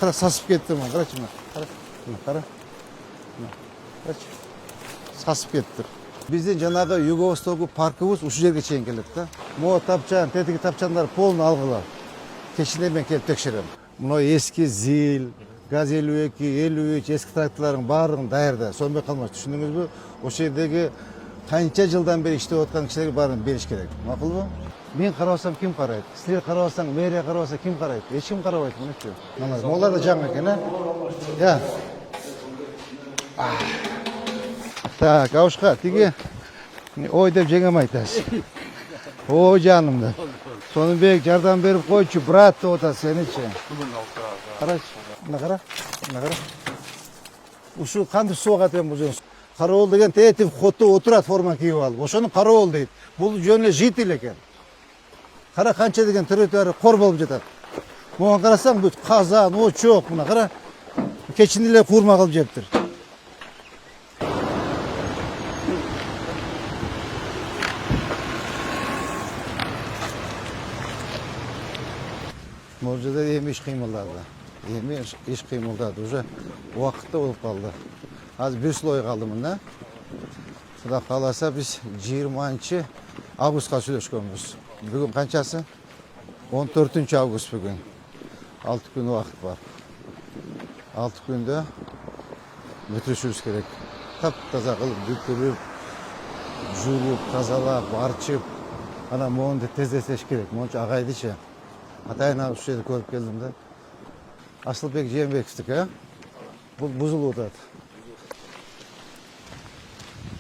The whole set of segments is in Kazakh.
Qara sasıp ketdi mana. Qarachi mana. Qara. Qarachi. Sasıp ketdi. Bizdin janagı Yugo-Vostok parkыбыз ушул жерге чейин келет да. Mo tapçan, tetigi tapçanlar полный алгыла. Кечинде мен келип текшерем. Мына эски ЗИЛ, ГАЗ 52, 53 эски тракторлордун баардыгын даярда. Сонбой калмаш, түшүндүңүзбү? Ошол жердеги канча жылдан бери иштеп аткан кишилерге баарын бериш керек. Макулбу? Мен карабасам ким карайт? Силер карабасаң, мэрия карабаса ким карайт? Эч ким карабайт мынычы. Мына молар да жаңы экен, а? Я. Так, Авушка, тиги ой деп жеңем айтасыз. О, жаным да. Сонунбек жардам берип койчу, брат деп атат сеничи. Карачы, мына кара, мына кара. Ушул кантип суу агат экен бул жөн? Карабол деген тетип хотто отурат форма кийип алып. Ошону карабол дейт. Бул жөн эле житель экен. Кара канча деген территория кор болуп жатат. Буга карасаң бүт казан, очок, мына кара. Кечинде эле курма кылып жептир. Могу жерде эми иш кыймылдады. Эми иш кыймылдады. Уже убакытта болуп калды. Азыр бир слой калды мында. Кудай кааласа биз 20 августка сүйлөшкөнбүз. Бүгүн канчасы? 14 август бүгүн. 6 күн убакыт бар. 6 күндө бүтүрүшүбүз керек. Таптаза кылып, бүтүрүп, жууп, тазалап, арчып, ана моунду тездетиш керек. Монча агайдычы. Атайын ушул жерди көрүп келдим да. Асылбек Жээнбековдуку, а? Бул бузулуп атат.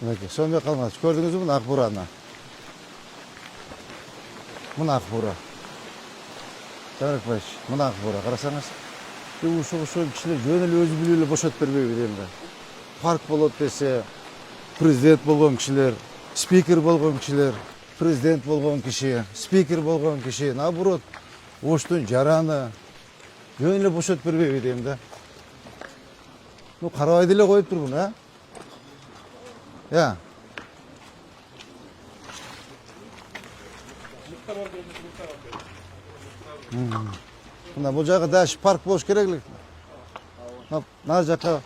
Мынакей, сонбой калмады. Көрдүңүзбү мына ак бураны? Мына ак бура. Жарыкбаевич, мына ак бура, карасаңыз. Ушул кишилер жөн эле өзү билип эле бошотуп бербейби дейм да. Парк болот десе, президент болгон кишилер, спикер болгон кишилер, президент болгон киши, спикер болгон киши, наоборот, Оштун жараны жөн эле бошотуп бербейби дейм да. Ну карабай деле коюп турбун, а? Я. Мына бул жагы даш парк болуш керек эле. Мына жака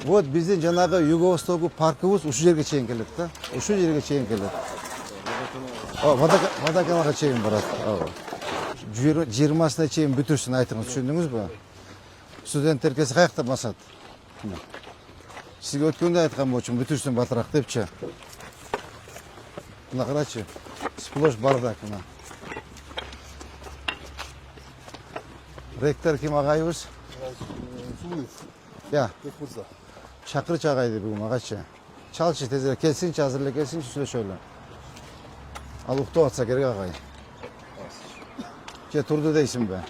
вот биздин жанагы Yugo-Vostok паркыбыз ушул жерге чейин келет да. Ушул жерге чейин келет. Водоканалга чейин барат. 20-сына чейин бүтүрсүн айтыңыз, түшүндүңүзбү? Студенттер келсе каякта басат? Сизге өткөндө айткан болчумун, бүтүрсүн батыраак депчи. Мына карачы, сплош бардак мына. Ректор ким агайыбыз? Сулуев. Я. Бекмырза. Чакырчы агайды бүгүн агачы. Чалчы тезирээк келсинчи, азыр эле келсинчи, сүйлөшөлү. Ал уктап атса керек агай. Же турду дейсиңби?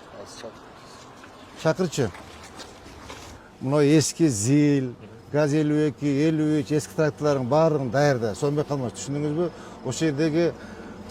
Чакырчы. Мына эски ЗИЛ, ГАЗ 52, 53 эски тракторлордун баардыгын даярда. Сонбой калмаш, түшүндүңүзбү? Ошол жердеги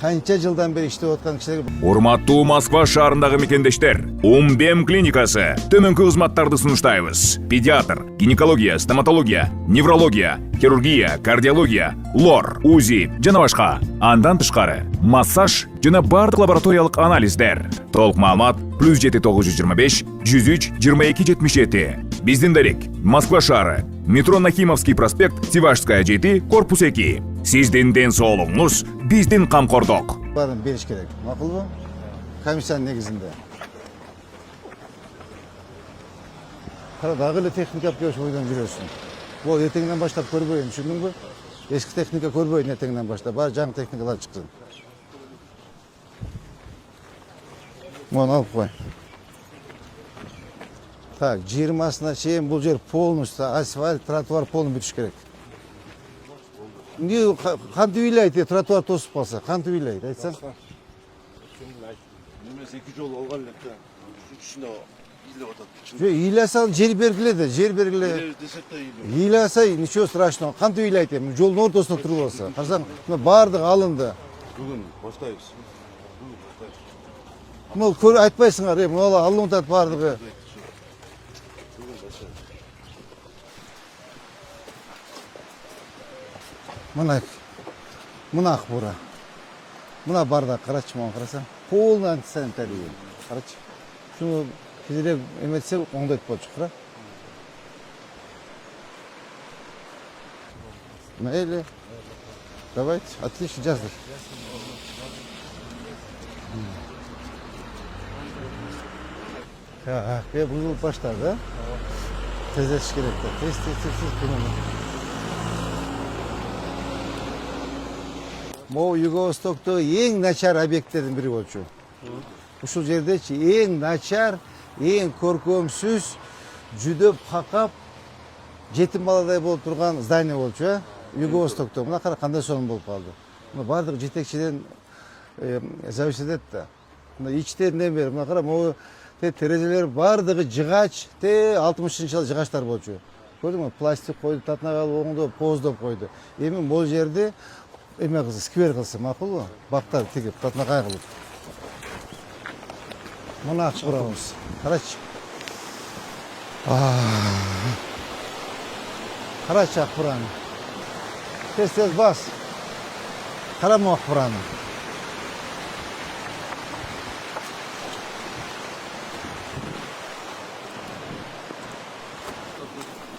канча жылдан бери иштеп аткан кишилерге. Урматтуу Москва шаарындагы мекендештер, Умбем клиникасы төмөнкү кызматтарды сунуштайбыз. Педиатр, гинекология, стоматология, неврология, хирургия, кардиология, лор, УЗИ жана башка. Андан тышкары массаж жана бардык лабораториялык анализдер. Толук маалымат +7 925 103 22 77. Биздин дарек Москва шаары, метро Нахимовский проспект, Сивашская 7, корпус 2. Сиздин ден соолугуңуз биздин камкордук. Барын бериш керек. Макулбу? Комиссиянын негизинде. Кара дагы эле техника алып келиш ойдон жүрөсүң. Бул эртеңден баштап көрбөйүн, түшүндүңбү? Эски техника көрбөйүн эртеңден баштап, баары жаңы техникалар чыксын. Муну алып кой. Так, 20-сына чейин бул жер полностью асфальт, тротуар полностью бүтүш керек. Эмне кантип ыйлайт, тротуар тосуп калса, кантип ыйлайт, айтсаң? Немесе 2 жол алган элек да. Үчүндө ыйлап атат. Жо ыйласа жер бергиле да, жер бергиле. Десек да ыйлап. Ыйласа ничего страшного, кантип ыйлайт эми, жолдун ортосунда туруп алса. Карасаң, мына баардыгы алынды. Бүгүн баштайбыз. Мына көр айтпайсыңар, мына алынып атат баардыгы. Мына ак бура. Мына бардак, карачы, мына карасаң. Полный антисанитария. Карачы. Шуну тезірек эметсек оңдойт болчук да. Мейли. Давайте, отлично, жаздыр. Так, бузулуп баштады, да? Тездетиш керек да. Тез кыймылдап. Могу Юго-Востоктогу эң начар объекттердин бири болчу. Ушул жердечи эң начар, эң көркөмсүз, жүдөп какап, жетим баладай болуп турган здание болчу, Юго-Востокто. Мына кара кандай сонун болуп калды. Мына бардык жетекчиден зависит этет да. Мына ичтеринен бери мына кара могу терезелер бардыгы жыгач, 60-жылы жыгачтар болчу. Көрдүңбү? Пластик койду, татына калып оңдоп, поздоп койду. Эми бул жерди эме кылса, сквер кылса макулбу? Бактар тигип, татынакай кылып. Мына ачып турабыз. Карачы. Карачы акбураны. Тез бас. Карама акбураны.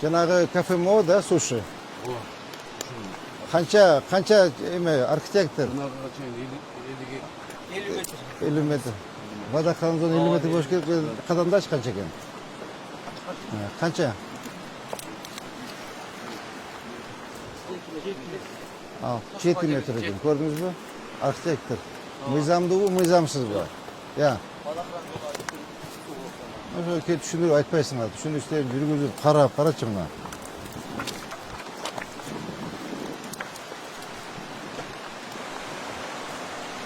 Жанагы кафе мо да, суши. Канча эме архитектор? 50 метр. Водохранзон 50 метр болуш керек. Кадамдаш канча экен? Канча? 7 метр экен. Көрдүңүзбү? Архитектор. Мыйзамдыбы, мыйзамсызбы? Я. Ошо кет түшүндүрүп айтпайсыңар. Түшүндүктөрүн жүргүзүп карачы мына.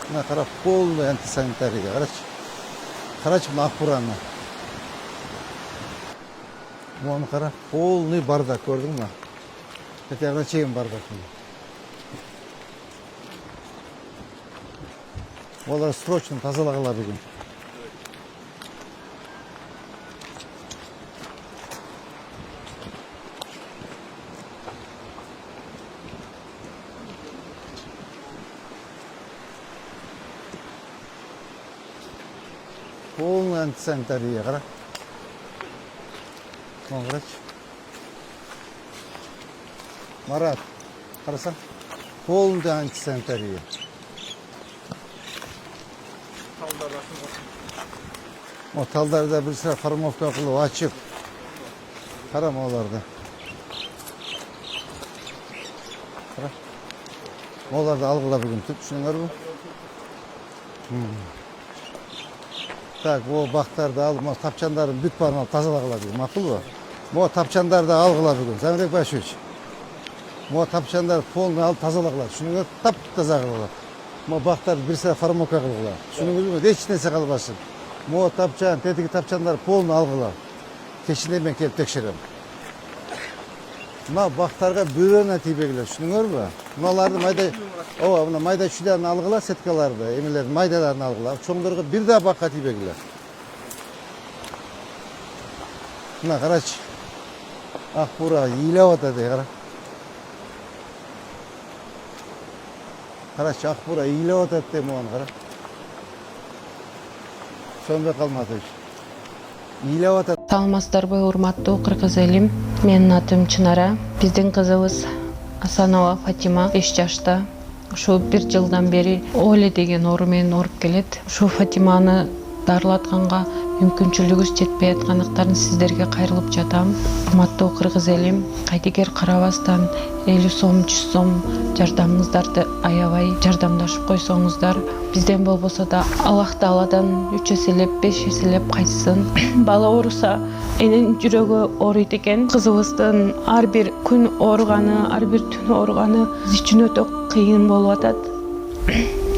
Мына кара полный антисанитария. Карачы мына акбураны. Муну кара полный бардак, көрдүңбү? Этегине чейин бардак. Олар срочно тазалагыла бүгүн. Полный антисанитария, кара. Врач. Марат, карасаң? Полный антисанитария. Талдарда bir sıra формовка кылып ачып. Карама оларды. Кара. Оларды алгыла бүгүн, түшүнүңөрбү? Так, о бактарды алып, тапчандарын бүт барын алып тазалагыла бүгүн, макулбу? Мо тапчандарды алгыла бүгүн, Замирбек Башевич. Мо тапчандарды полный алып тазалагыла, түшүнүңөр? Тап-таза кылгыла. Мо бактарды bir sıra формовка кылгыла. Түшүнүңөрбү? Эч нерсе калбасын. Мо тапчан, тетиги тапчандар полный алгыла. Кечинен мен келип текшерем. Мына бактарга бөрөнө тийбегиле, түшүнүңөрбү? Мыналарды мына майда чүлөрүн алгыла, сеткаларды, эмелердин майдаларын алгыла. Чоңдорго бир да бакка тийбегиле. Мына карачы. Акбура ыйлап атат, кара. Карачы, акбура ыйлап атат деп муну кара. Сөнбөй калматыш. Ыйлап атат. Саламатсыздарбы, урматтуу кыргыз элим. Менин атым Чынара. Биздин кызыбыз Асанова Фатима 5 жашта. Ушу 1 жылдан бери Оле деген оору менен ооруп келет. Ушу Фатиманы дарылатканга мүмкүнчүлүгүбүз жетпей аткандыктан сиздерге кайрылып жатам. Урматтуу кыргыз элим, кайтекер карабастан 50 сом, 100 сом жардамыңыздарды аябай жардамдашып койсоңуздар, бизден болбосо да Аллах Тааладан 3 эселеп, 5 эселеп кайтсын. Бала ооруса энин жүрөгү ооруйт экен. Кызыбыздын ар бир күн ооруганы, ар бир түн ооруганы биз үчүн өтө кыйын болуп атат.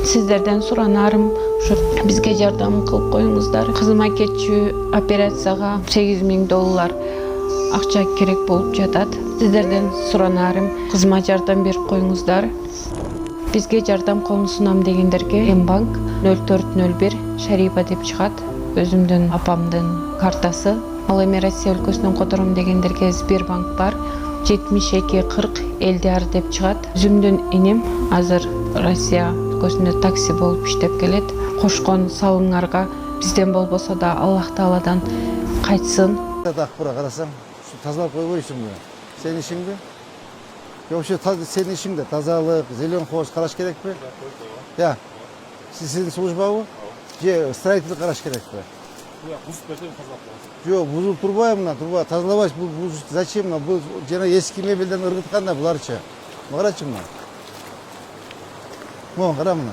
Сиздерден суранарым, ушу бизге жардам кылып коюңуздар. Кызыма кетчү операцияга $8,000 акча керек болуп жатат. Сиздерден суранарым, кызыма жардам берип коюңуздар. Бизге жардам колун сунам дегендерге Мбанк 0401 Шарипа деп чыгат. Өзүмдүн апамдын картасы. Ал эми Россия өлкөсүнөн котором дегендерге Сбербанк бар. 7240 Элдиар деп чыгат. Өзүмдүн иним азыр Россия өлкөсүндө такси болуп иштеп келет. Кошкон салымыңарга бизден болбосо да Аллах Тааладан кайтсын. Акбура карасаң, ушу тазалап кое бересиңби? Сенин ишиңби? Вообще сенин ишиңде тазалык, зелен хоз караш керекпи? Я. Сиздин службабы? Же строительдик караш керекпи? Бузуп берсең тазалап коесуң. Жок, бузулуп турбайбы мына, турбай. Тазалабаш, бул зачем мына? Бул жана эски мебелден ыргыткан да буларчы. Карачы мына. Мына кара мына.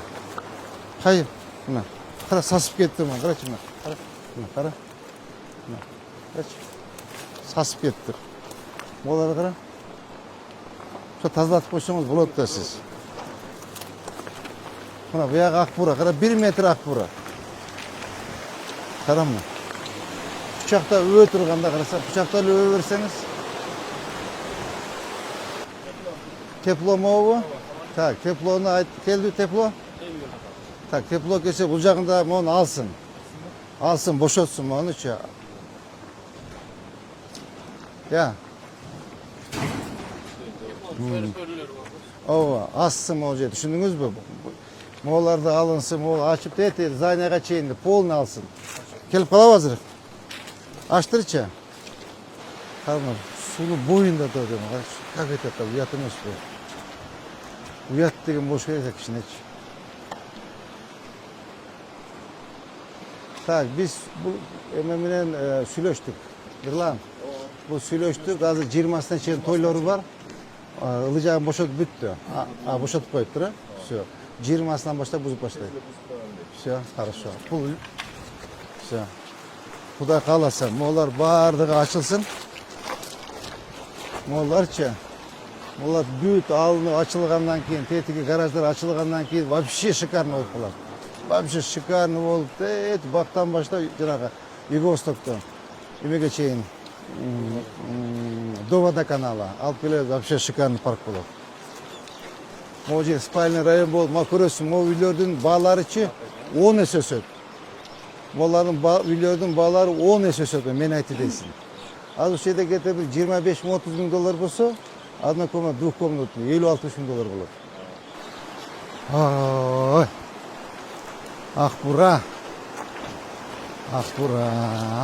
Кайыр. Мына. Кара сасып кетти мына. Карачы мына. Кара. Мына кара. Мына. Карачы. Сасып кетти. Молары кара. Şu тазалатып койсоңуз болот да сиз. Мына буяк акбура, кара 1 метр акбура. Кара мына. Бычакта өбө турганда караса, бычакта өбө берсеңиз. Тепло мобу? Так, теплону айт, келди тепло? Так, тепло келсе бул жагында мону алсын. Алсын, бошотсун монучу. Я. Ооба, ассын могу жерде, түшүндүңүзбү? Мооларды алынсын, могу ачып тети, зданияга чейин полный алсын. Келип калабы азыр? Аштырчы. Карман, сууну боюнда турат эми, карачы. Как это, уят эмеспи? Уят деген болуш керек кичинечи. Так, биз бул эме менен сүйлөштүк. Бирлан. Бул сүйлөштүк, азыр 20-сына чейин тойлору бар. Ылы жагын бошотуп бүттү. Бошотуп коюптур, а? Всё. 20-сынан баштап бузуп баштайт. Всё, хорошо. Бул всё. Кудай кааласа, могулар баардыгы ачылсын. Могуларчы. Могулар бүт алынып ачылгандан кийин, тетиги гараждар ачылгандан кийин вообще шикарно болуп калат. Вообще шикарно болуп, бактан баштап жанагы Юго-Востоктон эмеге чейин до водоканала алып келет, вообще шикарный парк болот. Могу жер спальный район болуп, мына көрөсүң, могу үйлөрдүн бааларычы 10 эсе өсөт. Могулардын үйлөрдүн баалары 10 эсе өсөт, мен айтты дейсиң. Азыр ушул жерде кетип $25-30 миң болсо, одна комната двухкомнатный $50-60 миң болот. Ой. Акбура. Акбура,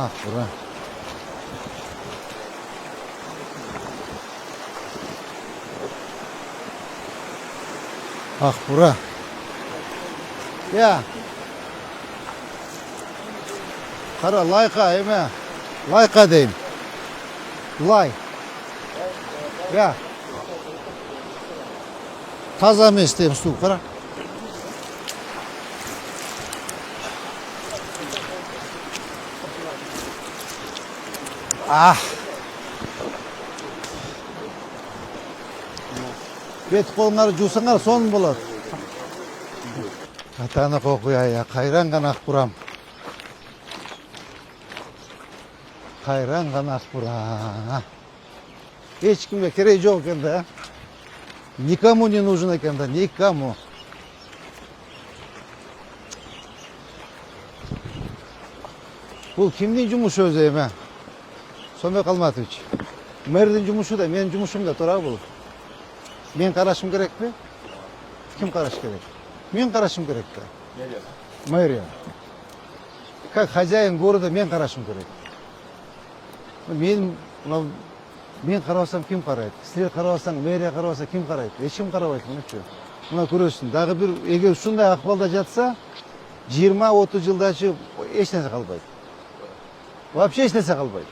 акбура. Акбура. Я. Кара, лайка эме. Лайка дейм. Лай. Я. Таза эмес дейм суу, кара. Бет колуңарды жуусаңар сонун болот. Атаны кокуя, кайранган акбурам. Кайранган акбура. Эч кимге кереги жок экен да. Никому не нужен экен да, никому. Бул кимдин жумушу өзү эме? Сомбек Алматович. Мэрдин жумушу да, менин жумушум да туура бул. Мен карашым керекпи? Ким караш керек? Мен карашым керек да. Мэрия. Как хозяин города мен карашым керек. Мен карабасам ким карайт? Силер карабасаң, мэрия карабаса ким карайт? Эч ким карабайт мынычы. Мына көрөсүң, дагы бир эгер ушундай акыбалда жатса, 20-30 жылдачы эч нерсе калбайт. Вообще эч нерсе калбайт.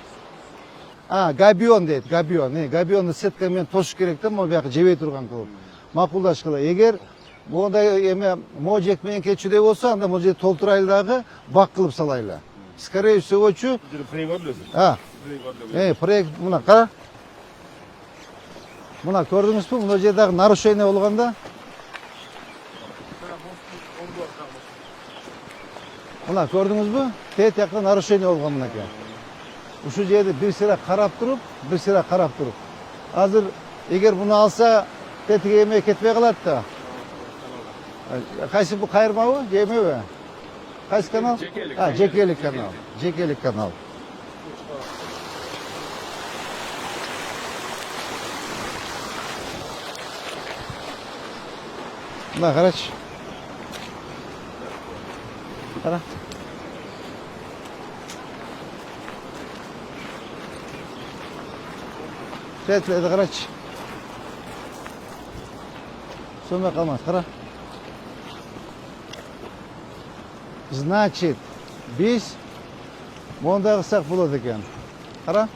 Габион дейт, габион. Габионду сетка менен тошуш керек да, могу бияка жебей турган кылып. Макулдашкыла. Эгер мондай эме можек менен кетчүдөй болсо, анда могу жерди толтурайлы дагы бак кылып салайлы. Скорее всего-чу. Проект мына кара. Мына көрдүңүзбү? Мына жерде дагы нарушение болгондо. Мына көрдүңүзбү? Тет жакта нарушение болгон мынакей. Ушул жерди бир сыйра карап туруп. Азыр эгер буну алса, тетиге эме кетпей калат да. Кайсы бул кайырмабы, же эмеби? Кайсы канал? Жекелик канал. Жекелик канал. Мына карачы. Кара. Retleri karaç. Sonra kalmaz. Kara. Значит, biz monda kısak buladık yani. Kara.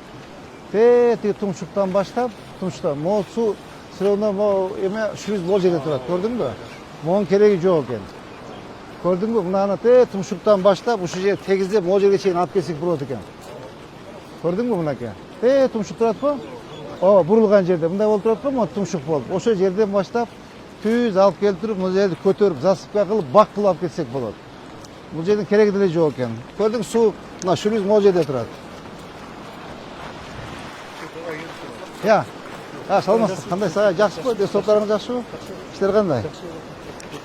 Teti tumşuktan başlap, tumşuktan. Mo su sıraında mo eme şuyuz bol yerde durat. Gördün mü? Mon keregi yok yani. Gördün mü? Bundan te tumşuktan başlap, bu şuje tegizde mo yerge çeyin alıp kesik buladık yani. Gördün mü bunaki? Te tumşuk durat mı? O burulgan yerde. Bunda bol durat mı? Tumşuk bol. Oşo yerden başlap tüz alıp keltirip, mo yerdi kötörüp, zasıpka kılıp, bak kılıp alıp ketsek болады. Bu жердің керегі де жоқ екен. Көрдің, су мына шлюз мол жерде тұрады. Я. Саламатсыз. Қандай саған жақсы ғой? Денсаулықтарыңыз жақсы ғой? Іштер қандай?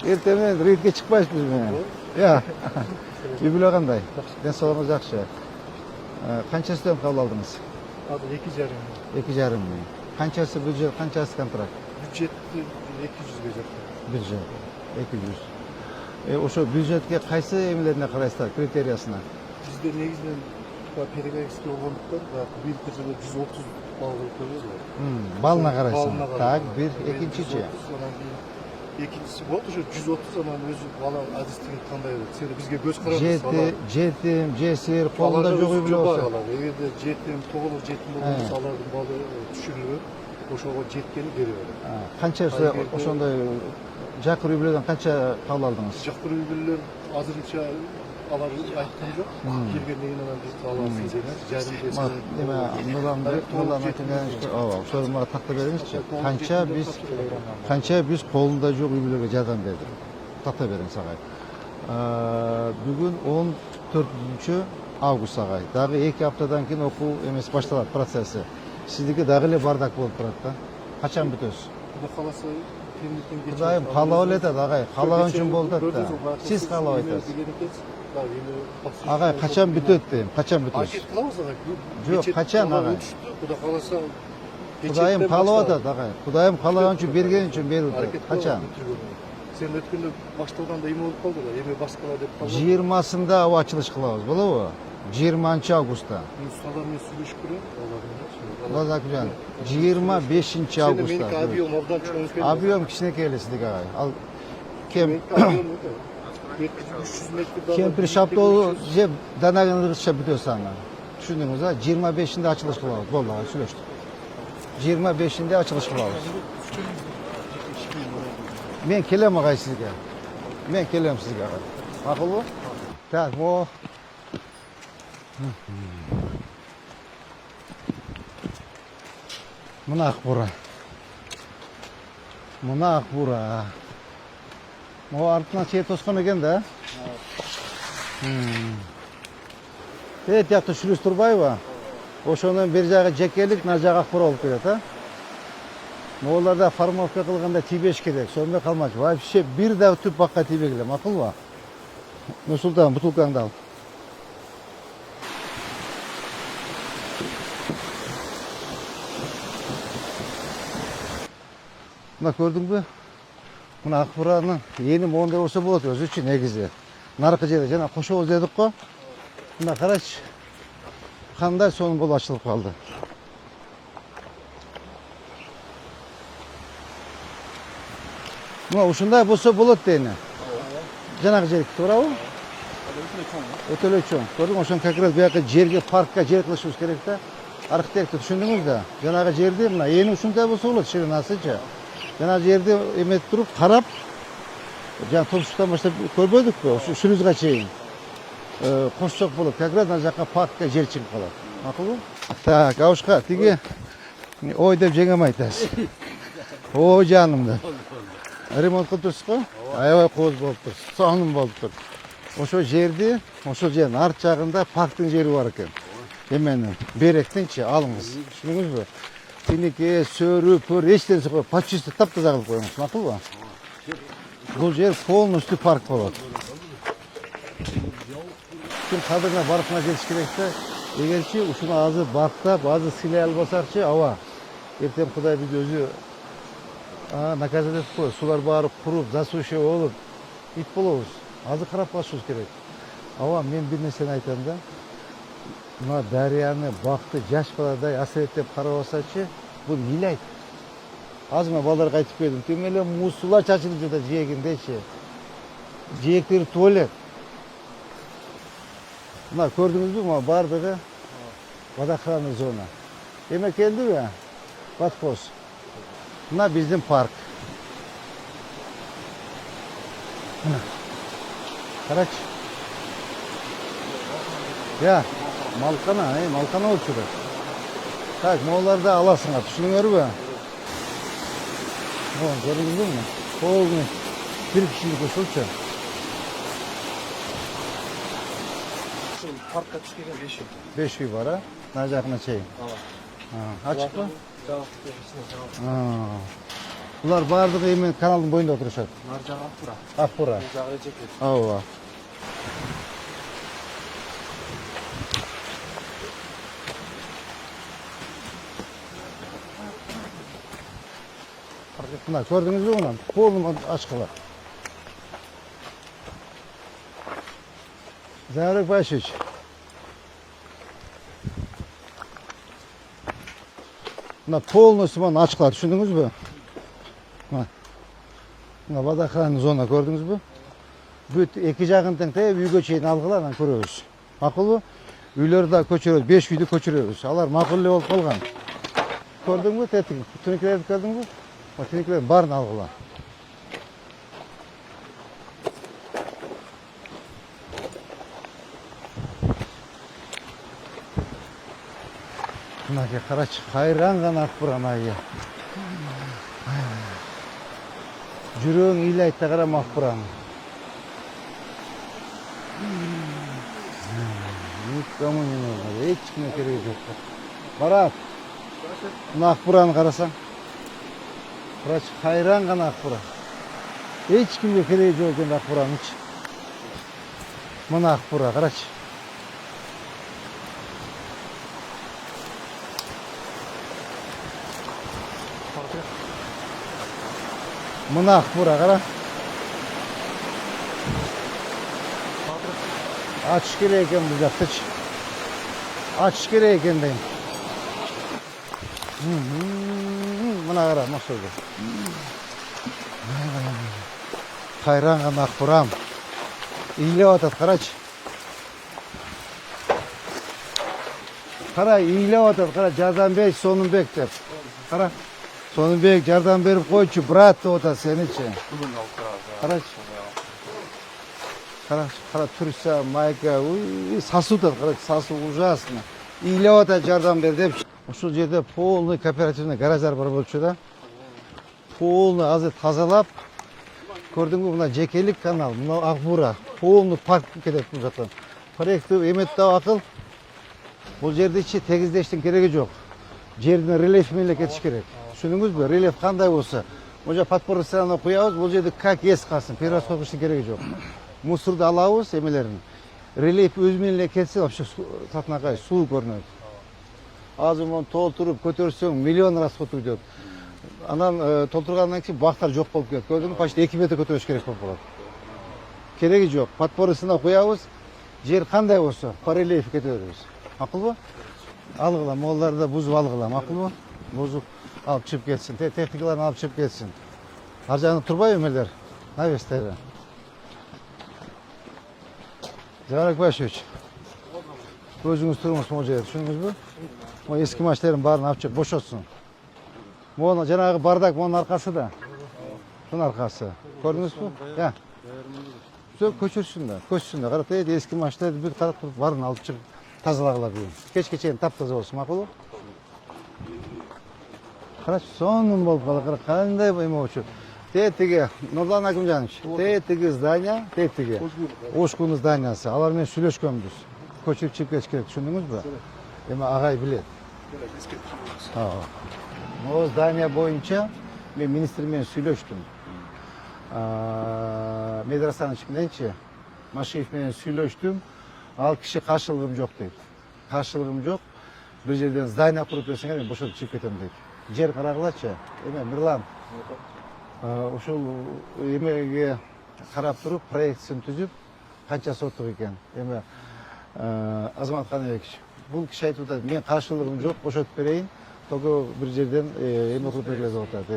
Ертемен рейдке шықпайсыз біз мен. Я. Үй-бүле қандай? Денсаулығыңыз жақсы. Қанша студент қабыл алдыңыз? Abi 2,5. 2,5 мың. Қаншасы бюджет, қаншасы контракт? Бюджетті 200 бюджет. Бюджет 200. Ошо бюджетке кайсы эмелерине карайсыздар, критериясына? Bizde негізінен педагогический болгондуктан биылкы жылы 130 балл кылып койгонбуз. Балына карайсың. Так, бир, экинчичи. Экинчиси болот уже 130 анан өзү бала адистигин кандай болот. Сен бизге көз карабыз. Жетим, жесир, колунда жок үй бүлө болсо. Эгерде жетим, толук жетим болгон алардын балы түшүрүлүп, ошого жеткени бере берет. Канча ошондой жакыр үй бүлөдөн канча кабыл алдыңыз? Жакыр үй бүлөлөр азырынча алар айткан жок. Келгенден кийин анан биз алабыз деген жарым ошону мага тактап бериңизчи. Канча биз колунда жок үй бүлөгө жардам бердик. Тактап бериңиз агай. Бүгүн 14 август агай. Дагы 2 аптадан кийин окуу эмес башталат процесси. Сиздики дагы эле бардак болуп турат да. Качан бүтөсүз? Кудай кааласа Кудайым каалап элетет агай. Каалаган үчүн болуп атат да. Сиз каалап айтасыз. Агай качан бүтөт дейм? Качан бүтөсүз? Аркет кылабыз агай. Жок, качан агай? Кудай кааласа Кудайым каалап атат агай. Кудайым каалаган үчүн берген үчүн берип атат. Качан? Сен өткөндө башталганда эме болуп калды го, эме башкалар деп калды. 20-сында аба ачылыш кылабыз, болобу? 20 августта. Мусталармен сүйлөшүп көрөм. Лазакжан, 25 августта. Меники объем абдан чоң экен. Объем кичинекей эле сиздики агай. Ал кем 300 метр. кемпир шаптоолу же данагын ыргытша бүтөсүз аны. Түшүндүңүз а? 25-inde ачылыш кылабыз. Болду агай, сүйлөштүк. 25-inde ачылыш кылабыз. Мен келем агай сизге. Мен келем сизге агай. Макулбу? Так, о. Мына акбура. Мына акбура. Могу артынан чейин тоскон экен да? Тиякта шлюз турбайбы? Ошонун бери жагы жекелик, мына жагы акбура болуп кетет, а? Моуларда формовка кылганда тийбеш керек, сонда калмачы. Вообще бир да түп бакка тийбегиле, макулбу? Нурсултан, бутулкаңды ал. Мына көрдүңбү? Мына акбуранын эни моундай болсо болот өзү үчүн негизи. Наркы жерде жана кошобуз дедик го. Мына карачы. Кандай сонун болуп ачылып калды. Мына ушундай болсо болот дейни. Жанагы жерге туурабы? Өтө эле чоң. Көрдүң, ошон как раз бияка жерге, паркка жер кылышыбыз керек да. Архитектор түшүндүңүз да? Жанагы жерди мына эни ушундай болсо болот, ширинасычы. Жана жерди эметип туруп карап, жана топшуктан баштап көрбөдүкпү? Ушу шлюзга чейин кошсок болот. Как раз ана жака паркка жер чыгып калат. Макулбу? Так, абушка, тиги ой деп жеңем айтасыз. Ой жаным деп. Ремонт кылып турсуз го? Аябай кооз болуп тур. Сонун болуп тур. Ошол жерди, ошол жердин арт жагында парктын жери бар экен. Эменин, беректинчи алыңыз. Түшүндүңүзбү? Тинеке, сөрү, пөр, эчтенсе кой, почти таптаза кылып коюңуз, макулбу? Бул жер полностью парк болот. Күн кадырына баркына жетиш керек да. Эгерчи ушуну азыр бактап, азыр сыйлай албасакчы, аба. Эртең Кудай бизди өзү наказать этип коет. Сулар баары куруп, засующий болуп, ит болобуз. Азыр карап калышыбыз керек. Аба, мен бир нерсени айтам да. Мына дарыяны, бакты жаш баладай асыреттеп карабасачы, Бұл илайт. Азыма балаларға айтып келдім. Темеле мусулар чачылып жатат жиегіндечи. Жиектері туалет. Мына көрдіңіз бе, мына бардығы водохранный зона. Еме келді бе? Подхоз. Мына біздің парк. Мына. Қарач. Я, малқана болып жүреді. Так, моларды аласыңа, түсініңер бе? Көрдіңіз бе? Полный бір кішілік өшілші. Паркқа түскенге 5 үй. 5 үй бар, мына жақына чейін. Ашық па? Бұлар бардығы емен каналдың бойында отырышады. Нар жағы Ақбұра. Ақбұра. Жағы жеке. Ауа. Мына көрдіңіз бе мұнан? Полный ашқылар. Заурек Байшевич. Мына полностью мұны ашқылар, түсіндіңіз бе? Мына водохранный зона көрдіңіз бе? Бүт екі жағын теңтеп үйге чейін алғылар, көреміз. Мақұл бе? Үйлерді көшіреді, 5 үйді көшіреді. Алар мақұллы болып қалған. Көрдің бе? Түнекелерді көрдің бе? Түнекелердің барын алғылар. Мынаке қарашы, қайран ғана Ақбұра мынайы. Жүрегің илайтта қарам Ақбұраның. Никому не нужно, ешкімге керегі жоқ. Барат, мына Ақбұраны қарасаң. Қарашы, қайран ғана Ақбұра. Ешкімге керегі жоқ екен Ақбұраның. Мына Ақбұра, қарашы. Мына Ақбұра, қара. Açış керек екен бұл жақты. Açış керек екен дейін. Мына қара, мақсауды. Қайран ғана Ақбұрам. Ийлеп атады, қарашы. Қара, ийлеп атады, қара, Жарданбек, Сонымбек деп. Қара, Сонымбек, жардан беріп қойшы, брат деп атады сеніче. Қарашы. Қара, түрса, майка, сасудат, қара, сасу ужасно. Ийлеп атады, жардан бер деп. Ушул жерде полный кооперативный гараждар бар болчу да. Полный азыр тазалап. Көрдүңбү, мына жекелик канал, мына Ақбұра, полный парк кетет бұл жақтан. Проекті эметтау акыл. Бұл жерде тегиздештин кереги жок. Жердин рельеф менен кетиш керек. Түшүндүңүзбү? Рельеф кандай болсо, мына подпорный сторона куябыз, бул жерде как эс калсын, перерасходовать кереги жок. Мусорду алабыз эмелерин. Рельеф өз менен кетсе, вообще татынакай суу көрүнөт. Азыр муну толтуруп көтөрсөң миллион расход өйдөт. Анан толтургандан кийин бактар жок болуп кетет. Көрдүңбү? Почти 2 метр көтөрүш керек болуп калат. Кереги жок. Подпорный сторона куябыз, жер кандай болсо, по рельефу кетебиз. Макулбу? Алгыла, молларды бузуп алгыла, макулбу? Бузуп алып чыгып кетсин, техникаларын алып чыгып кетсин. Ар жагында турбайбы эмелер? Навестери. Жарак Байшевич, өзүңүз туруңуз могу жерде, түшүндүңүзбү? Могу эски машиналардын баарын алып чыгып бошотсун. Могу жанагы бардак монун аркасы да. Шунун аркасы. Көрдүңүзбү? Я. Все көчүрсүн да, көчсүн да. Карап, эски машиналарды бүт карап туруп баарын алып чыгып тазалагыла бүгүн. Кечке чейин таптаза болсун, макулбу? Карачы, сонун болуп калды, кандай эме болчу. Тетиги, Нурлан Акимжанович, тетиги здания, тетиги. Ошкунун зданиясы, алар менен сүйлөшкөнбүз. Көчүрүп чыгып кетиш керек, түшүндүңүзбү? Эми агай билет. Могу здания боюнча мен министр менен сүйлөштүм. Медрасанын ичинденчи Машиев менен сүйлөштүм. Ал киши каршылыгым жок дейт. Каршылыгым жок. Бир жерден здание куруп берсеңер мен бошотуп чыгып кетем дейт. Жер карагылачы. Эме Мирлан. Ушул эмеге карап туруп проектисин түзүп, канча соттук экен. Эме Азамат Каныбекович, бул киши айтып атат, мен каршылыгым жок, бошотуп берейин. только bir жерден эме кылып берилет деп атат.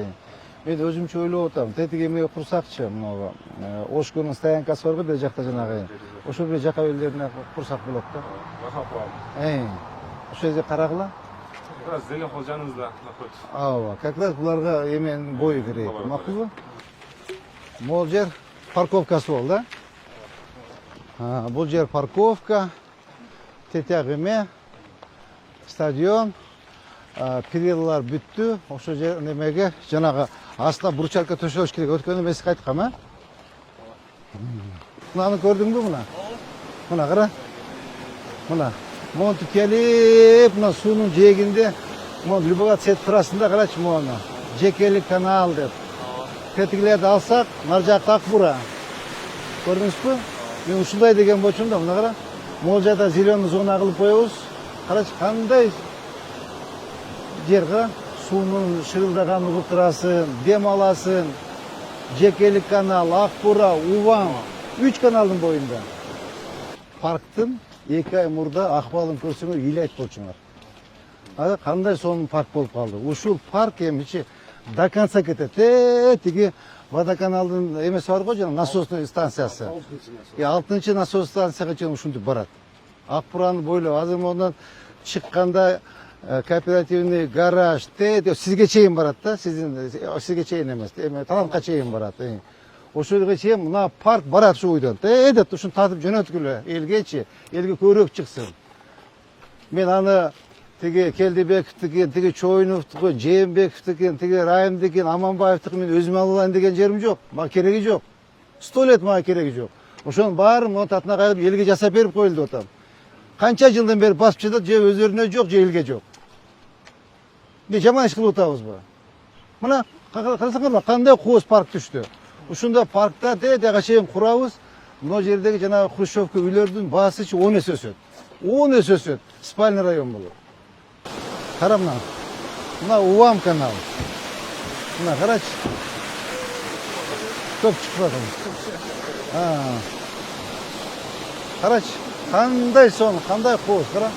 Мен өзүмчө ойлоп атам. Тетиги эме курсакчы, мына Ошконун стоянкасы бар го, бер жакта жанагы. Ошол бир жака үйлерине курсак болот да. Ошол жерге карагыла. Как раз Зеленхол жаныбызда находится. Ооба, как раз буларга эменин бою керек. Макулбу? Бул жер парковкасы болду, да? Бул жер парковка, тетяк эме, стадион, перилалар бүттү. Ошол жер немеге жанагы астына брусчатка төшөлүш керек. Өткөндө мен сизге айткам, а? Мынаны көрдүңбү мына? Мына кара. Мына монтип келип, мына суунун жээгинде, мына Любоват сет турасында карачы мону. Жекелик канал деп. Тетигилерди алсак, нар жакта Акбура. Көрдүңүзбү? Мен ушундай деген болчумун да, мына кара. Могул жакта зеленый зона кылып коебуз. Карачы кандай жер кара. Суунун шырылдаганын угуп турасын, дем аласын. Жекелик канал, Акбура, Уван. 3 каналдын боюнда. Парктын 2 ай мурда акыбалын көрсөңөр эл айтып болчуңар. Кандай сонун парк болуп калды. Ушул парк эмичи до конца кетет. Тиги водоканалдын эмеси бар го, жана насосный станциясы. 6-чы насос станцияга чейин ушинтип барат. Акбураны бойлоп, азыр мондан чыкканда кооперативный гараж, сизге чейин барат да, сизге чейин эмес, талантка чейин барат. Ошол жерге чейин мына парк барат ушу бойдон. Деп ушуну татып жөнөткүлө элгечи, элге көрөк чыксын. Мен аны тиги Келдибековдики, тиги Чоюновдуку, Жээнбековдики, тиги Райымдики, Аманбаевдики мен өзүм алалайын деген жерим жок. Мага кереги жок. 100 лет мага кереги жок. Ошонун баарын монун татына кайрып элге жасап берип коюлду деп атам. Канча жылдан бери басып жатат, же өздөрүнө жок, же элге жок. Мен жаман иш кылып атабызбы? Мына карасаңар, кандай кооз парк түштү. Ушундай паркта дедага чейин курабыз. Мына жердеги жанагы хрущевка үйлөрдүн баасы 10 эсе өсөт. 10 эсе өсөт. Спальный район болот. Кара мына. Мына Увам канал. Мына карачы. Көп чыгып атат. Карачы, кандай сон, кандай кооз, кара.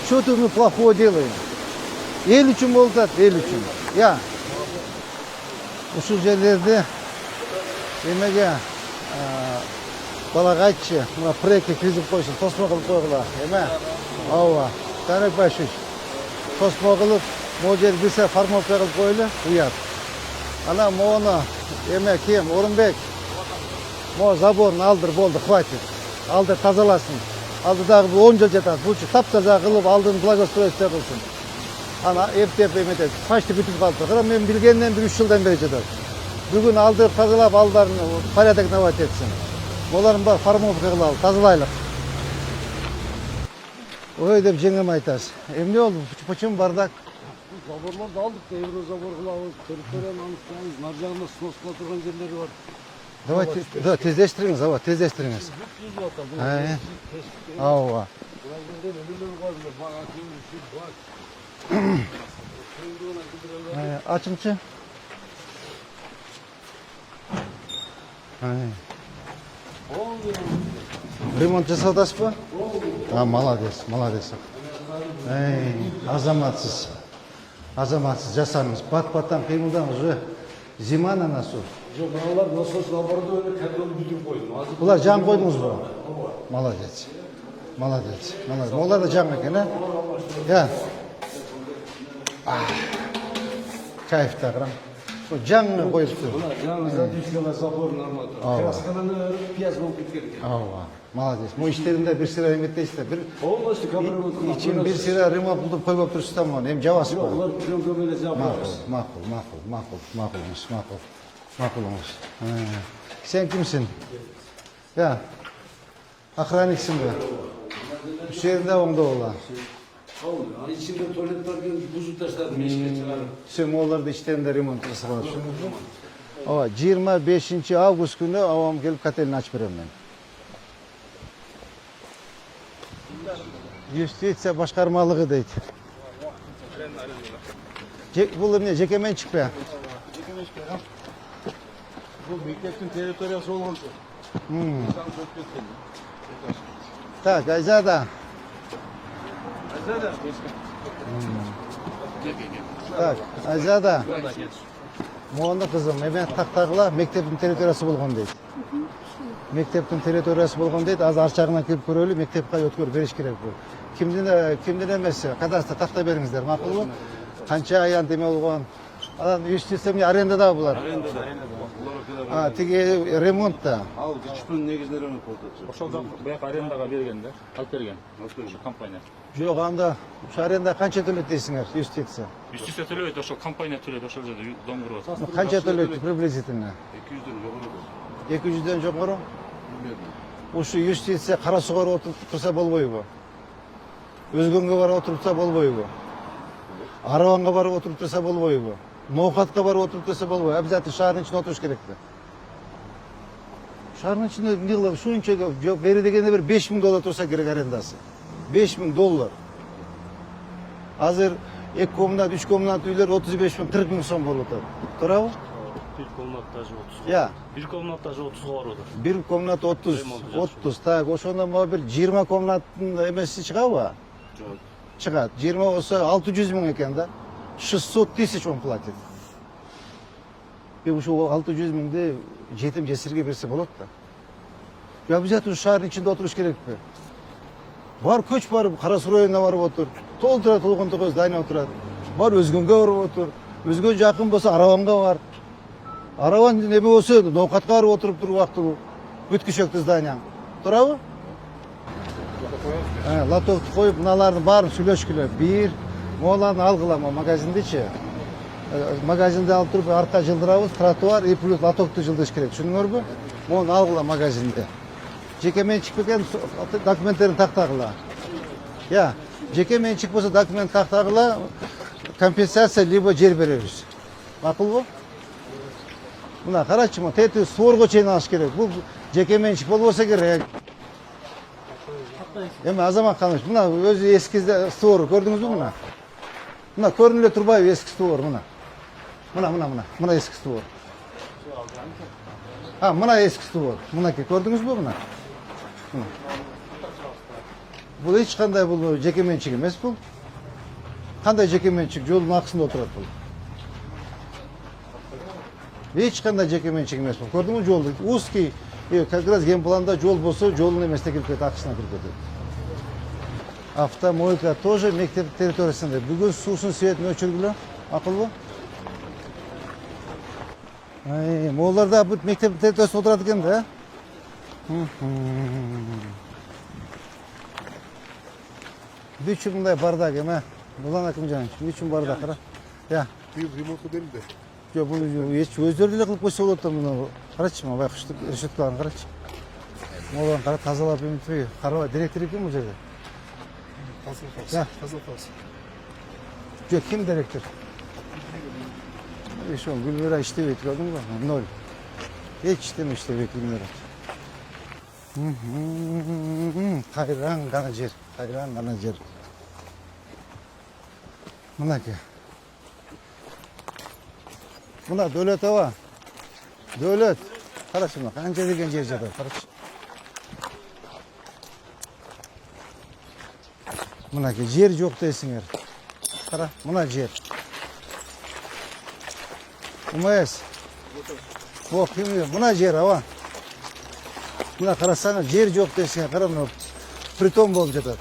Что-то мы плохого делаем. Эл үчүн болуп атат, эл үчүн. Я. Ушул жерлерде эмеге балага айтчы, мына проектке киргизип койсун, тосмо кылып койгула. Эме? Ооба. Тарик Башич. Тосмо кылып, могул жер бирсе формовка кылып койлу, уят. Ана мону эме кем, Орунбек. Мо заборун алдыр, болду, хватит. Алдыр тазаласын. Алдыдагы 10 жыл жатат. Булчу таптаза кылып, алдын благоустройство кылсын. Ана эптеп эметет. Почти бүтүп калды. Кара мен билгенден 1-3 жылдан бери жатат. Бүгүн алдырып тазалап, алдарын порядок наводить этсин. Оларын бар формовка кылалы, тазалайлык. Ой деп жеңем айтасыз. Эмне болду? Почему бардак? Заборларды алдык, еврозабор кылабыз, территорияны аныктайбыз, нар жагында сноскала турган жерлери бар. Давайте, тездештириңиз, ооба, тездештириңиз. Ооба. Ачыңчы. Ремонт жасап атасызбы? Молодец, молодец. Азаматсыз. Азаматсыз жасаңыз. Бат-баттан кыймылдаңыз, уже зима на носу. Жоқ, мыналар насос наоборот эле кабелди бүтүп койдум. Булар жаңы койдуңузбу? Молодец. Молодец. Молодец. Олар да жаңы экен, а? Я. Кайф тагырам. Жаңы коюпту. Жаңы задвижкалар забор норматор. Краскаланып, пияз болуп кеткен экен. Ооба. Молодец. Мо иштеринде бир сыра эметесиздер. Бир Полностью кабель ичин бир сыра ремонт кылып койбоп турсуздар мону. Эми жабасыз го. Олар пленка менен жабып. Макулуңуз. Сен кимсиң? Я. Охранниксиңби? Ушул жерде оңдогула. İçinde tuvalet varken buzu taşlardım eşikle çıkarıp. Сен оларды ичтеринде ремонт жасап атат, түшүндүңүзбү? Ооба, 25 август күнү абам келип котелин ачып берем мен. Юстиция башкармалыгы дейт. Бул эмне жеке менчикпи? Бұл мектептің территориясы болғанша. Так, Айзада. Айзада? Так, Айзада. Моğonda kızım, ben taktağıla mektebin territoriyası bolğon deydi. Mektebin territoriyası bolğon deydi. Az arçağına kirip körölü mektepke ötkөр beriş kerek bu. Kimden emesi? Kadasta takta beriңiздер, makul bu? Kança ayan deme bolğon. Adam üstüsem arendada bular. Ha, tigi remontda. Ал күчтүн негизинде ремонт болду. Ошол жак бияк арендага бергендер, алып берген. Ошо компания. Жоқ, анда şu arenda kança төлөйт дейсиңер, юстиция. Юстиция төлөбөйт, ошол компания төлөйт, ошол жерде дом куруп атат. Kança төлөйт приблизительно? 200дөн жогору. 200'den жогору? Uşu юстиция кара суга отуруп турса болбойбу? Өзгөнгө барып отуруп турса болбойбу? Арабанга барып отуруп турса болбойбу? Ноокатка барып отуруп турса болбойбу? Обязательно шаардын ичинде отуруш керекти. Шаардын ичинде эмне кылып ушунча жок бери дегенде бир $5000 турса керек арендасы. $5000. Азыр 2 комнат, 3 комнат үйлер 35 000, 40 000 сом болуп атат. Туурабы? Bir komnat даже 30. Я. Bir komnat даже 30 бар ода. Bir komnat 30. 30. Так, ошондон баы бир 20 комнаттын эмеси чыгабы? Жок. Чыгат. 20 болсо 600 000 экен да. 600 000 он платит. И ушул 600 000ди жетим жесирге берсе болот да. Я обязательно шаардын ичинде отуруш керекпи? Бар көч барып, Кара Суу районуна барып отур. Толтура толгондого здание отурат. Бар өзгөнгө барып отур. Өзгөн жакын болсо Арабанга бар. Арабан неме болсо ноокатка барып отуруп туруп убактылуу. Бүткүчөктү зданияң. Туурабы? Лотокту коюп, мыналардын баарын сүйлөшкүлө. Бир, моуларды алгыла магазиндичи. Магазинди алып туруп арка жылдырабыз, тротуар и плюс лотокту жылдыш керек. Түшүндүңөрбү? Мону алгыла магазинди. Жеке менчик бекен документтерин тактагыла. Я, жеке менчик болсо документ тактагыла, компенсация либо жер беребиз. Макулбу? Мына карачы, мына тети суорго чейин алыш керек. Бул жеке менчик болбосо керек. Эми Азамат Канович, мына өзү эски стор көрдүңүзбү мына? Мына көрүнүп эле турбайбы эски стор мына? Мына эски стор. Мына эски стор. Мынакей көрдүңүзбү мына? Бул эч кандай бул жеке менчик эмес бул. Кандай жеке менчик жолдун акысында отурат бул. Эч кандай жеке менчик эмес бул. Көрдүңүзбү жолду? Узкий, как раз генпланда жол болсо, жолдун эмесине кирип кетет, акысына кирип кетет. Автомойка тоже мектеп территориясында. Бүгүн суусун светин өчүргүлө. Акылбы? Мооларда бүт мектеп территориясында отурат экен да. Бүчүн мындай бардак эме. Булан Акимжанович, бүчүн бардак кара. Я. Ремонту делди. Жок, бул эч өздөрү эле кылып койсо болот да мына. Карачы, мына байкуштук решеткаларын карачы. Молан кара тазалап эмитпей, карабай директор экен бул жерде. Тазалап. Жок, ким директор? Ошо Гүлмира иштебейт, көрдүңбү? 0. Эч иштеме иштебейт Гүлмира. Кайран гана жер, кайран гана жер. Мынакей. Мына Дөөлөт аба. Дөөлөт. Карачы мына канча деген жер жатат, карачы. Мынакей жер жок дейсиңер. Кара, мына жер. УМС. О, мына жер аба. Мына карасаңыз жер жок дейсиңер, кара мына притон болуп жатат.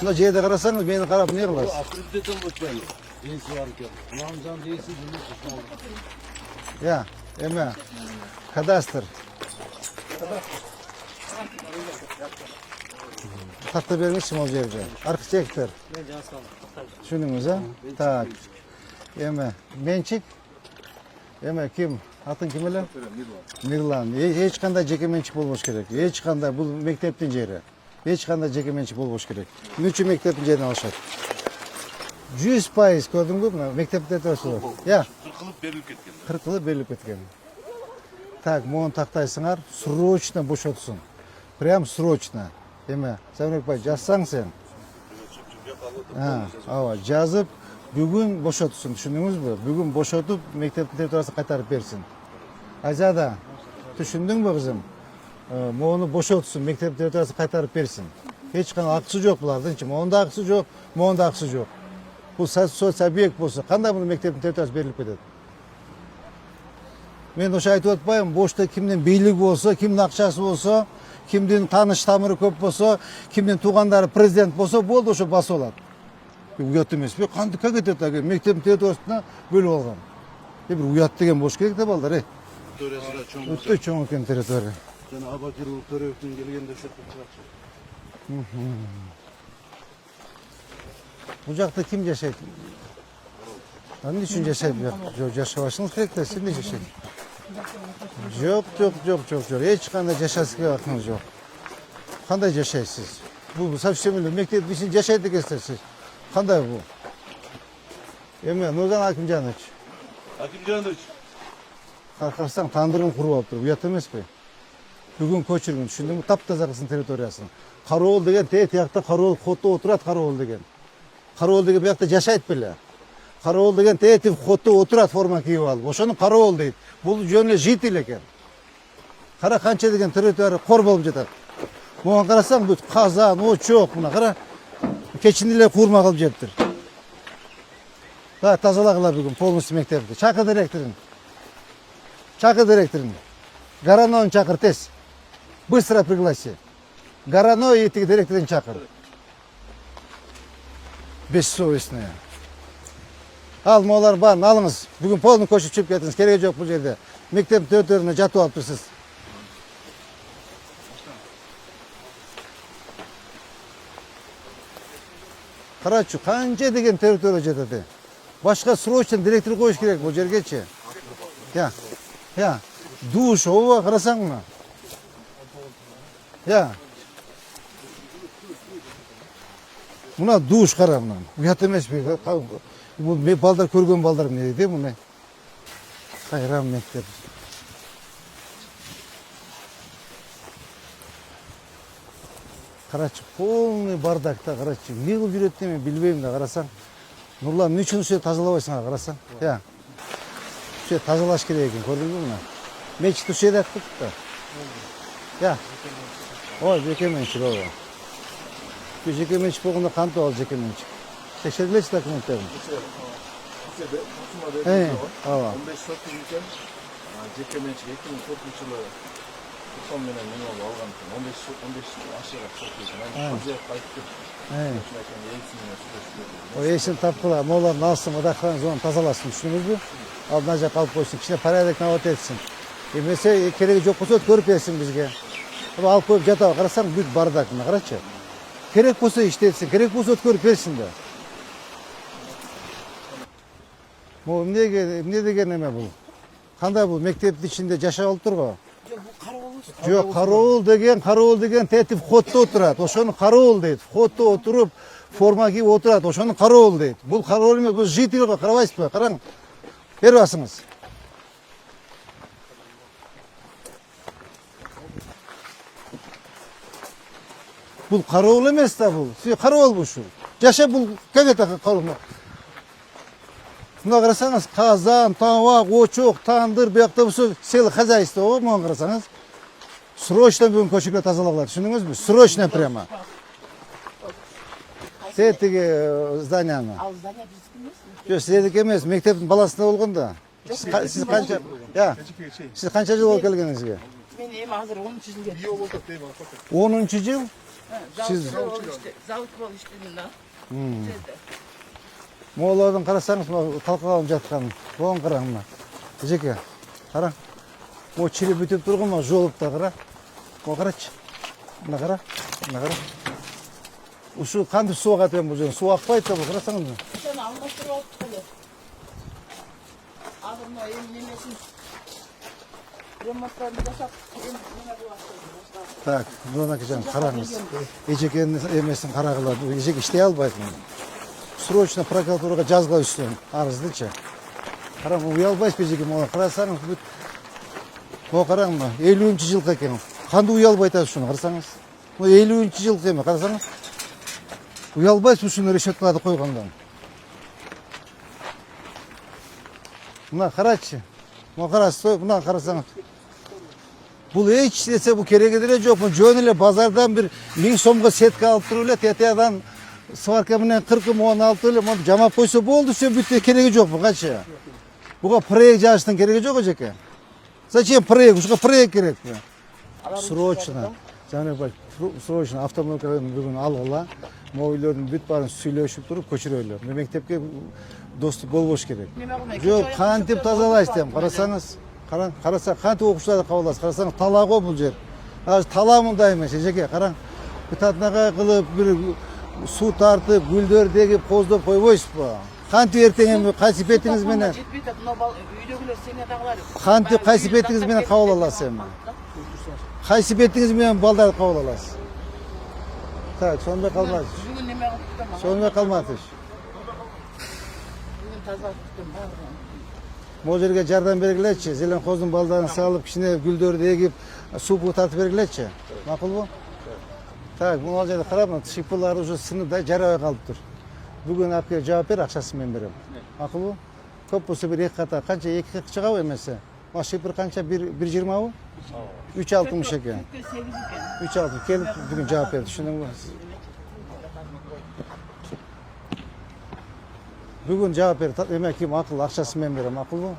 Мына жерде карасаңыз мени карап эмне кыласыз? Акредитацион өтпөйм. Энси бар экен. Мамжан дейсиз, Я, эме кадастр. Такта бермекчи могул жерде. Архитектор. Түшүндүңүз, Так. Эме менчик. Эме ким? Атын ким эле? Мирлан. Эч кандай жеке менчик болбош керек. Эч кандай бул мектептин жери. Эч кандай жеке менчик болбош керек. Мүчү мектептин жерин алышат. 100% көрдүңбү мына мектепте турсу. Я. 40 кылып берилип кеткен. Так, мону тактайсыңар, срочно бошотсун. Прям срочно. Эме, Сабирбай жазсаң сен. Ооба, жазып бүгүн бошотсун, түшүндүңүзбү? Бүгүн бошотуп мектептин территориясын кайтарып берсин. Айзада, түшүндүңбү кызым? Мону бошотсун, мектептин территориясын кайтарып берсин. Эч кандай акысы жок булардынчы. Монун да акысы жок, монун да акысы жок. Бұл социал объект болса, қандай бұл мектептің территориясы беріліп кетеді? Мен оша айтып отпаймын, бошта кімден билігі болса, кімден ақшасы болса, кімден таныш тамыры көп болса, кімден туғандары президент болса, болды оша басы олады. Ұят емес пе? Қанды как етеді, мектептің территориясына бөліп алған. Бір ұят деген бош керек де балдар, Территориясы да чоң. Өтті чоң екен территория. Жана Абакир Төрөевтің келгенде шақыртып. Бұл жақта кім жашайды? Не үшін жашайды? Жоқ, жашавашыңыз керек те, сен не жашайды? Жоқ. Ешқандай жашасыға ақыңыз жоқ. Қандай жашайсыз? Бұл совсем эле мектеп үшін жашайды екенсіздер сіз. Қандай бұл? Эме, Нурдан Акимжанович. Акимжанович. Қарқарсаң тандырын құрып алып тұр. Ұят емес пе? Бүгін көшірген, түсіндің тап-таза қылсын территориясын. Қарауыл деген тияқта қарауыл қотты отырады қарауыл деген. Қарауыл деген бұяқта жашайды біле. Қарауыл деген тетіп қотты отырады форма киіп алып. Ошоны қарауыл дейді. Бұл жөнле житель екен. Қара қанша деген территория қор болып жатады. Оған қарасаң бұл қазан, очоқ, мына қара кечінділер қуырма қылып жептір. Тазалағыла бүгін полностью мектепті. Шақыр директорын. Горановын шақыр тез. Быстро пригласи. Горано и директорын шақыр. Бессовестная. Олар барын алыңыз. Бүгін полный көшіп чөп кетіңіз. Керегі жоқ бұл жерде. Мектеп төртөріне жатып алып тұрсыз. Қарачу, қанша деген территория жетеді. Башқа срочно директор қойыш керек бұл жергече. Душ, ова, қарасаң мұна. Мұна душ қара мұна. Ұят емес бе? Бұл балдар көрген балдар не дейді мұны? Қайрам мектеп. Қарачы, полный бардакта қарачы. Не қыл жүреді мен білбеймін да қарасаң. Нұрлан, не үшін үше тазалабайсың қарасаң? Үше тазалаш керек екен, көрдің бе мұна? Мечті үше де әттік та. Ой, жеке меншік ова. Жеке меншік болғанда қанты ол жеке меншік. Текшергілеші документтерін. 15 сотық екен, жеке меншік 2004 жылы Son менен мен ол алған 15 ашыға сотық екен. Есін тапқыла, моларын алсын, одаққан зоны тазаласын, түсініңіз бе? Алдына жақ алып қойсын, кішіне порядок навод етсін. Емесе керегі жоқ болса көріп берсін бізге. Алып қойып жатау, қарасаң бүт бардак, қарачы. Керек болса іштетсін, керек болса көріп берсін де. Не деген еме бұл? Қандай бұл? Мектептің ішінде жаша алып тұр ғой? Жоқ, қарауыл деген тетіп қотты отырады. Ошоны қарауыл дейді. Қотты отырып, форма киіп отырады. Ошоны қарауыл дейді. Бұл қарауыл емес, бұл житель ғой, қарабайсыз ба? Қараң, бер басыңыз. Бұл қарауыл емес та бұл. Қарауыл бұл шу. Жаша бұл кәгетақы қарауыл. Мына қарасаңыз, қазан, тавақ, очоқ, тандыр, бұяқта бұсы селі хозяйство ғой, мұған қарасаңыз. Срочно бүгін көшеге тазалағылар, түсініңіз бі? Срочно прямо. Сеттіге зданияны. Ал здания біздікі емес? Жоқ, сіздердікі емес, мектептің баласында болғанда. Сіз қанша жыл болып келгеніңізге? Мен ем азыр 10 жыл келдім. 10 жыл? Завод болып іштедім да. Молардың қарасаңыз, талқылауын жатқан, оған қараңына. Жеке, қара. О, чили бүтіп тұрғын, жолып та қара. О, қарачы. Мына қара, мына қара. Ұшы қанды су ағатымен бұл жерін, су ақпайды да бұл, қарасаңыз мына. Сені алмастырып алып қылы. Азыр мына немесін ремонттарын жасап, мына болады. Так, Нұран Акижан, қараңыз. Ежекенің емесін қарағылады, ежек іштей албайды. Срочно прокуратураға жазға үстен, арыздыча. Қараң, ұялбайсы бежеге мола, қарасаңыз, қараң, 50-ші жылғы екен. Қанды ұялбайды шыны, қарасаңыз. 50-ші жылғы еме, қарасаңыз. Ұялбайсы шыны решеткалады қойғандан. Мұна қарачы, мұна қарасаңыз. Бұл еш десе, бұл керегі діре жоқ, бұл жөн еле базардан бір 1000 сомға сетка алып тұру еле, тетиядан сварка менен 40-16 эле монтип жамап койсо болду, все бүттү, кереги жок бу качы. Буга проект жазыштын кереги жок эжеке. Зачем проект? Ушуга проект керекпи? Срочно. Жаныбай, срочно автомобиль бүгүн алгыла. Могу үйлөрдүн бүт баарын сүйлөшүп туруп көчүрөлү. Мектепке доступ болбош керек. Жок, кантип тазалайсыз дейм. Карасаңыз, караса кантип окуучуларды кабыл аласыз? Карасаңыз тала го бул жер. Азыр тала мындай эмес, эжеке, караң. Бытатнага кылып бир суу тартып, гүлдөр дегип, коздоп койбойсузбу? Кантип эртең эми кайсы бетиңиз менен? Үйдөгүлөр семьядагылар. Кантип кайсы бетиңиз менен кабыл аласыз эми? Кайсы бетиңиз менен балдарды кабыл аласыз? Так, сонда калмайсыз. Бүгүн неме кылып туруп Сонда калмайсыз. бүгүн тазалап туруп баардыгын. Могу жерге жардам бергилечи, зелен коздун балдарын салып, кичине гүлдөрдү эгип, суу тартып бергилечи. Макулбу? Так, бул жерде карап, шипылары уже сынып да жарабай калыптыр. Бүгүн алып келип жаап бер, акчасын мен берем. Макулбу? Көп болсо бир 2 ката, канча 2 чыгабы эмесе? Мына шипыр канча 1.20бы? 3.60 экен. 3.60 келип бүгүн жаап берди, түшүндүңбү? Бүгүн жаап берди, эме ким акыл, акчасын мен берем, макулбу?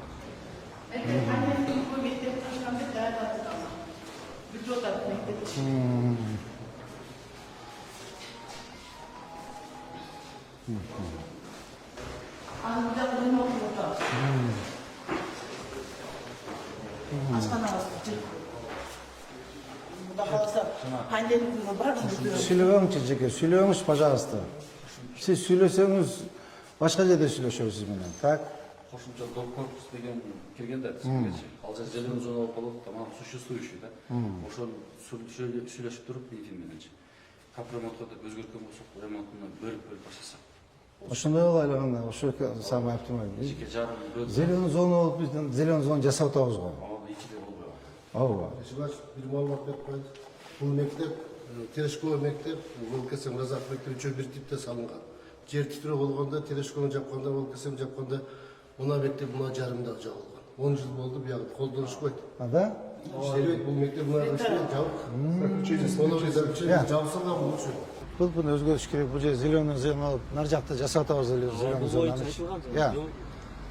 Сүйлөбөңүзчү жеке, сүйлөбөңүз, пожалуйста. Сиз сүйлөсөңүз, башка жерде сүйлөшөбүз сиз менен, так? Кошумча топ корпус деген келгенде сизгечи. Ал жер зелен зона болуп калат, тамам существующий да. Ошол сүйлөшүп туруп митинг мененчи. Капремонтко деп өзгөрткөн болсок, ремонтуна бөлүп баштасак. Ошондой болайлыгында, ошо самый оптимальный. Жеке жарым бөлүп. Зелен зона болуп биз зелен зона жасап атабыз го. Ичиде болбой. Ооба. Сибаш бир маалымат берип коет. Бул мектеп, Терешкова мектеп, ВЛКСМ Разак мектебинче бир типте салынган. Жер титирөө болгондо, Терешковну жапканда, ВЛКСМ жапканда, мына мектеп мына жарымда жабылган. 10 жыл болду, бияга колдонушпайт. А да? Иштебейт, бул мектеп мына жабык. Жабылса да болчу. Бул өзгөрүш керек, бул жер зеленый зона алып, нар жакта жасап атабыз зеленый зонаны. Я.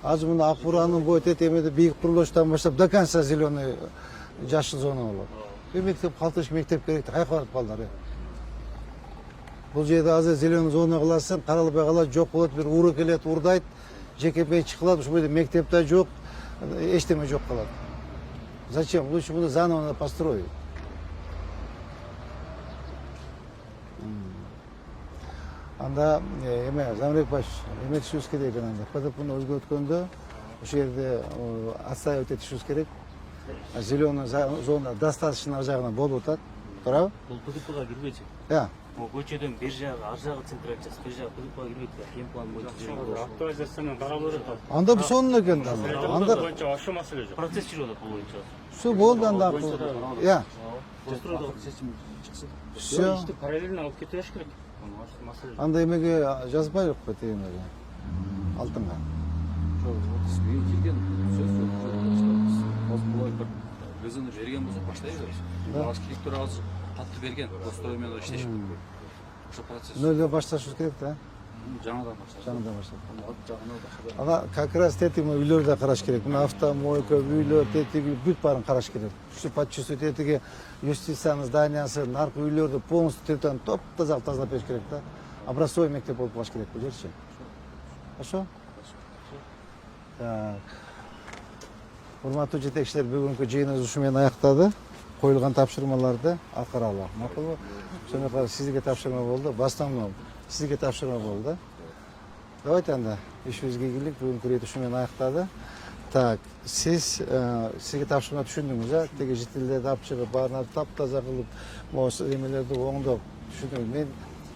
Азыр мына Акбуранын бою тетемеде бийик курулуштан баштап до конца зеленый жашыл зона болот. Мектеп калтырыш мектеп керек, кайка барып калдылар. Бул жерде азыр зеленый зона кыласың, каралбай калат, жок болот, бир уру келет, урдайт, ЖКП чыкылат, ушул жерде мектеп да жок, эчтеме жок калат. Зачем? Лучше буну заново построить. Анда эме Замирбек баш эме түшүбүз керек анда. ПДПны өзгөрткөндө ошол жерде отстаивать этишибиз керек. Зеленый зона достаточно ар жагынан болуп атат. Туурабы? Бул ПДПга кирбейт. Я. Көчөдөн бир жагы, ар жагы централизация, бир жагы ПДПга кирбейт. Кем план боюнча жүрүп. Актуализацияны каралып жатат. Анда сонун экен да. Анда боюнча ошо маселе жок. Процесс жүрүп атат бул боюнча. все болду анда. Я. Все. Параллельно алып кетиш керек. Маселе. Анда эмеге жазбайлык го тегинеге. Алтынга. Ошол сизге келген сөз булай бир өзүнө берген болсо баштай беребиз. Баш директор азыр катты берген, достор менен иштешип. Ошо процесс. Нөлдөн башташыбыз керек да. Жаңадан башташ. Жаңадан баштап. От жагына башка. Ага, как раз тетиги үйлөрдө караш керек. Мына автомойка, үйлөр, тетиги бүт баарын караш керек. Ушу почувствовать тетиги юстицияны зданиясы, наркы үйлөрдү полностью тетен топ тазалап бериш керек да. Образцовый мектеп болуп калыш керек бул жерчи. Хорошо? Так. Урматтуу жетекчилер, бүгүнкү жыйыныбыз ушу менен аяктады. Коюлган тапшырмаларды аткаралы. Макулбу? Сонун кылып сизге тапшырма болду. Бастан сизге тапшырма болду. Давайте анда ишибизге кийлик. Бүгүнкү рейд ушу менен аяктады. Так, сизге тапшырма түшүндүңүз, а? Теги жителдерди алып чыгып, баарын таптаза кылып, могу эмелерди оңдоп түшүндүңүз. Мен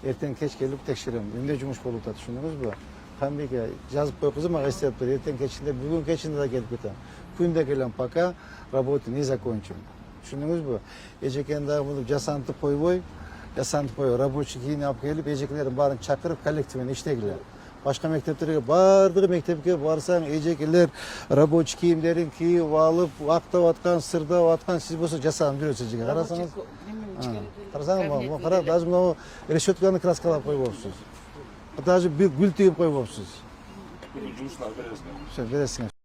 эртең кеч келип текшерем. Эмне жумуш болуп атат, түшүндүңүзбү? Камбекке жазып койгузум, ага эстеп бер. Эртең кечинде, бүгүн кечинде да келип кетем. Күндө келем, пока работу не закончим. Түшүндүңүзбү? Эжекени дагы муну жасантып койбой, рабочий кийин алып келип, эжекелердин баарын чакырып коллектив менен иштегиле. Башка мектептерге баардыгы мектепке барсаң, эжекелер рабочий кийимдерин кийип алып, актап аткан, сырдап аткан, сиз болсо жасанып жүрөсүз эжеке. Карасаңыз. Карасаңыз, кара, даже мына решетканы краскалап койбопсуз. Даже bir gül tüyüp koyup opsuz. Жұмысына бересің. Бересиңер.